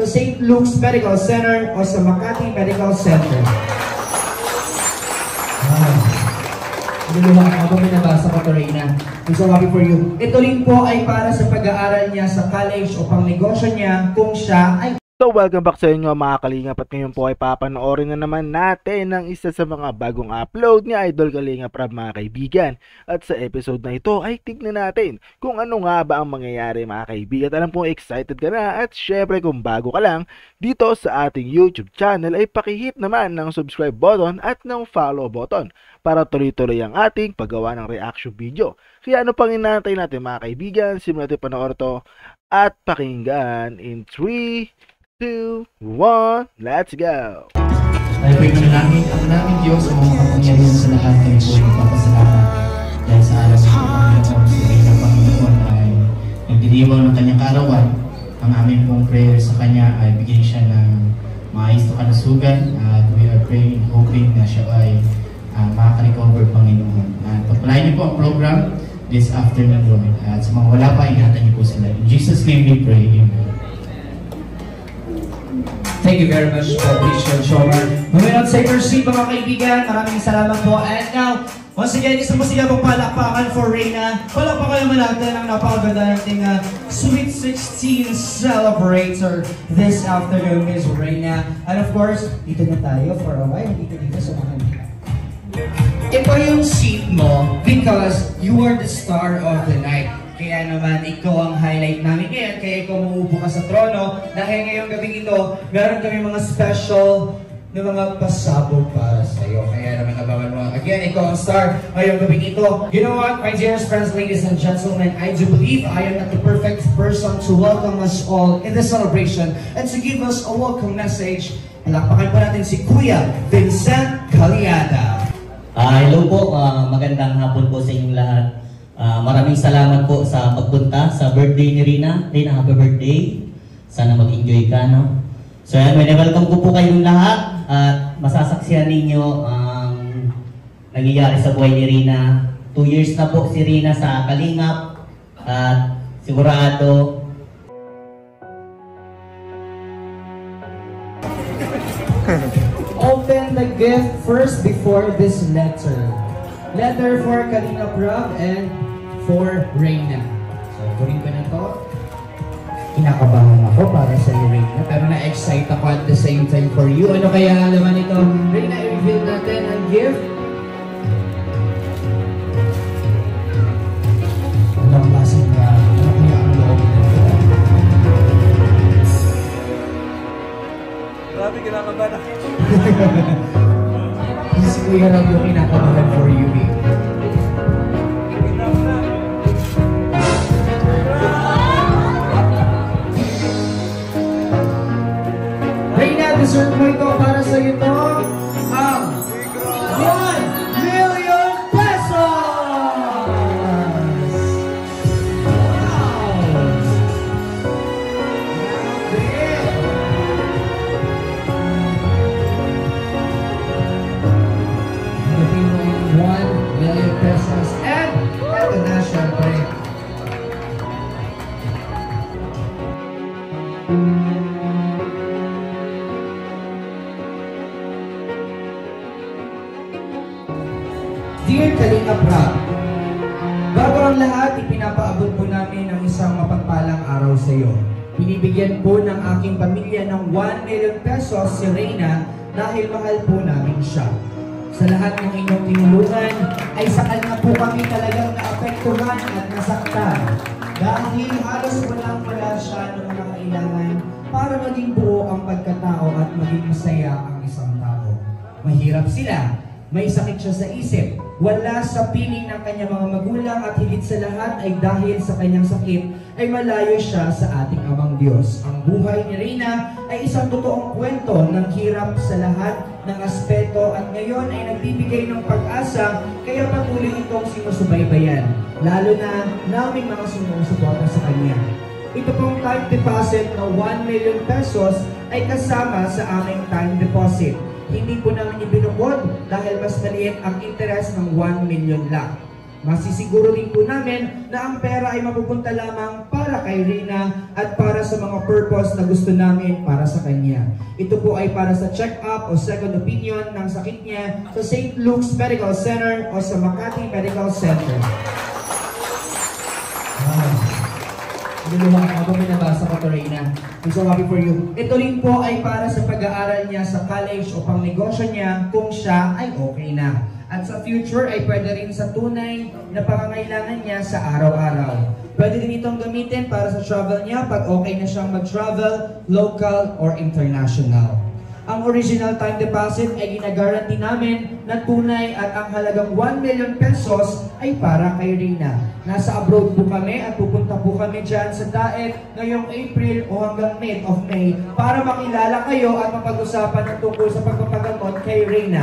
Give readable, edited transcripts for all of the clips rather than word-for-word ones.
Sa St. Luke's Medical Center o sa Makati Medical Center. Luluha ako binabasa ko to, Reyna. I'm so happy for you. Ito rin po ay para sa pag-aaral niya sa college o pang negosyo niya kung siya ay... So welcome back sa inyo mga kalingap, at ngayon po ay papanoorin na naman natin ang isa sa mga bagong upload ni Idol Kalingap Rab mga kaibigan. At sa episode na ito ay tignan natin kung ano nga ba ang mangyayari mga kaibigan. Alam po excited ka na, at syempre kung bago ka lang dito sa ating YouTube channel ay pakihit naman ng subscribe button at ng follow button para tuloy-tuloy ang ating paggawa ng reaction video. Kaya ano pang inaantay natin mga kaibigan, simulan natin panoorin to at pakinggan in 3, 2, 1, let's go! Tayo po yung namin, ang naming Diyos ang mga kapangyarihan sa lahat kayo po ipapasalamat. Dahil sa araw ng Panginoon, sa ng Panginoon ay nagdiriwaw ng kanyang kaarawan. Ang aming pong prayer sa kanya ay bigyan siya ng maayos na kalusugan, at we are praying and hoping na siya ay makaka-recover Panginoon. At pagpalain niyo po ang program this afternoon, Lord. At sa mga wala pa, ingatan niyo po sila. In Jesus' name we pray. Amen. Thank you very much, Bishop Shomer. Moving on sa your seat mga kaibigan, maraming salamat po. And now, once again, isang masigabong palakpakan for Reyna. Palakpakan naman natin ang napakaganda nating Sweet 16 celebrator this afternoon, Miss Reyna. And of course, dito na tayo for a while, dito sa mga kaibigan. Ito yung seat mo because you are the star of the night. Kaya naman, ikaw ang highlight namin ngayon, kaya ikaw mauupo ka sa trono. Dahil ngayong gabing ito, meron kami mga special na mga pasabog para sa iyo. Kaya naman abangan mo. Again, ikaw ang star ngayong gabing ito. You know what, my dearest friends, ladies and gentlemen, I do believe I am not the perfect person to welcome us all in this celebration and to give us a welcome message. Palakpakan po natin si Kuya Vincent Caliada. Hello po, magandang hapon po sa inyong lahat. Maraming salamat po sa pagpunta sa birthday ni Reyna. Reyna, happy birthday. Sana mag-enjoy ka, no? So yan, welcome ko po kayong lahat at masasaksihan ninyo ang nangyayari sa buhay ni Reyna. 2 years na po si Reyna sa Kalingap at sigurado open the gift first before this letter. Letter for Kalingap Rab and for Reyna. So, kunin ko na to. Kinakabahan ako para sa iyo, Reyna. Pero na-excite ako at the same time for you. Ano kaya naman ito? Reyna, i-reveal natin ang gift. Anong klaseng ano kaya ang loob nito? Grabe, kinakabahan ako. Si Kuya Rab yung kinakabahan for you, babe. Reyna, deserve mo ito para sa iyo to ang 1 million pesos! Hanapin mo yung 1 million pesos. And ito na, syempre. Dear Kalingap Rab, bago ang lahat, ipinapaabot po namin ang isang mapagpalang araw sa iyo. Binibigyan po ng aking pamilya ng 1 million pesos si Reyna dahil mahal po namin siya. Sa lahat ng inyong tinulungan, ay sa kanya po kami talagang naapektuhan at nasaktan. Dahil halos walang-wala siya ng mga kailangan para maging buo ang pagkatao at maging masaya ang isang tao. Mahirap sila. May sakit siya sa isip, wala sa piling ng kanyang mga magulang at higit sa lahat ay dahil sa kanyang sakit ay malayo siya sa ating Amang Diyos. Ang buhay ni Reyna ay isang totoong kwento ng hirap sa lahat ng aspeto at ngayon ay nagbibigay ng pag-asa kaya patuloy itong sinusubaybayan, lalo na naming mga sumusuporta sa kanya. Ito pong time deposit na 1 million pesos ay kasama sa aming time deposit. Hindi po namin ibinukod dahil mas maliit ang interest ng 1 million lang. Masisiguro din po namin na ang pera ay mapupunta lamang para kay Reyna at para sa mga purpose na gusto namin para sa kanya. Ito po ay para sa check-up o second opinion ng sakit niya sa St. Luke's Medical Center o sa Makati Medical Center. Luluha ako may nabasa ko to, Reyna. I'm so happy for you. Ito rin po ay para sa pag-aaral niya sa college o pang negosyo niya kung siya ay okay na. At sa future ay pwede rin sa tunay na pangangailangan niya sa araw-araw. Pwede din itong gamitin para sa travel niya pag okay na siyang mag-travel, local or international. Ang original time deposit ay ginagaranti namin na tunay at ang halagang 1 million pesos ay para kay Reyna. Nasa abroad po kami at pupunta po kami dyan sa Daet ngayong April o hanggang mid of May para makilala kayo at mapag-usapan ng tungkol sa pagpapagamot kay Reyna.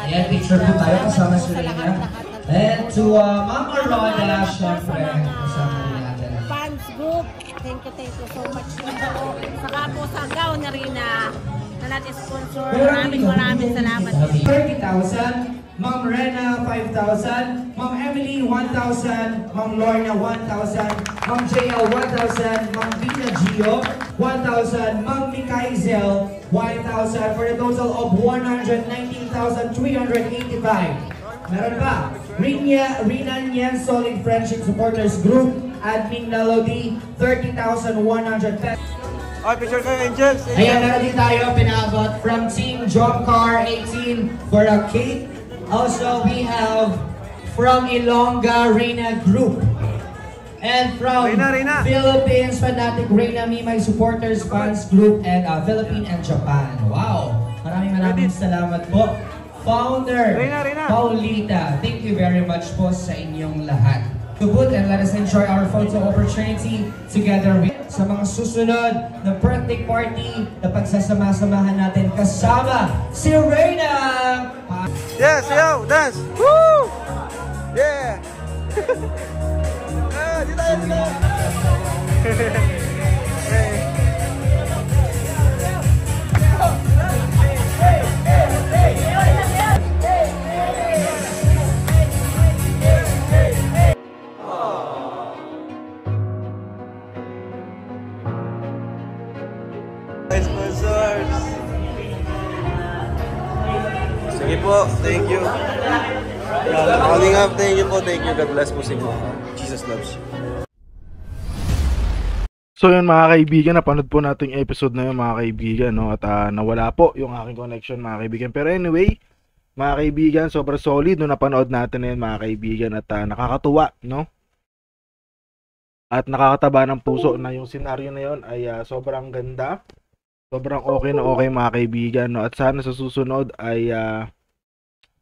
Ayan, picture po tayo kasama si Reyna. And to Mama Rhoda, syempre, kasama rin natin. Fans group, thank you so much po. Saka po sa gown na rin na natin sponsor. Maraming salamat. 30,000, Ma'am Rena 5,000, Ma'am Emily 1,000, Ma'am Lorna 1,000, Ma'am JL 1,000, Ma'am Vina Gio 1,000, Ma'am Mikaizel 1,000 for a total of 119,385. Meron pa, Rina Nyan Solid Friendship Supporters Group, Admin Melody 30,100 pesos. Ay, picture kayo, Angels. Ayan, meron din tayo pinabot from Team Jomcar 18 for a cake. Also, we have from Ilongga Reyna Group. And from Reyna. Philippines Fanatic Reyna Mimay Supporters Fans Group and Philippines and Japan. Wow! Maraming salamat po. Founder Reyna. Paulita, thank you very much po sa inyong lahat. Kubut and let us enjoy our photo opportunity together with sa mga susunod na birthday party na pagsasama-samahan natin kasama si Reyna! Yes, yo, dance! Woo! Yeah! Dito. Sponsors! Sige po, thank you. Calling up, thank you po, thank you. God bless po sa inyo. Jesus loves you. So yun mga kaibigan, napanood po natin yung episode na yun mga kaibigan, no? At nawala po yung aking connection mga kaibigan. Pero anyway, mga kaibigan, sobrang solid no napanood natin na yun mga kaibigan. At nakakatuwa, no? At nakakataba ng puso na yung senaryo na yun ay sobrang ganda. Sobrang okay na okay mga kaibigan, no? At sana sa susunod ay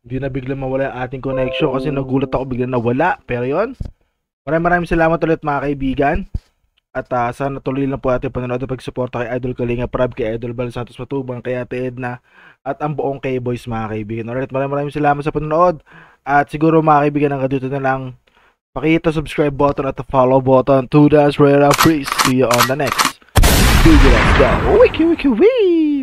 hindi na biglang mawala yung ating connection kasi nagulat ako biglang nawala. Pero yun, maraming salamat ulit mga kaibigan. At sana tuloy lang po ating panonood at pagsuporta kay Idol Kalinga Prab, kay Idol Bal Santos Matubang, kay Ate Edna at ang buong K-Boys mga kaibigan. Alright, maraming salamat sa panonood. At siguro mga kaibigan, hanggang dito na lang. Pakita subscribe button at the follow button. To dance right up, please. See you on the next video. Let's go. Wiki.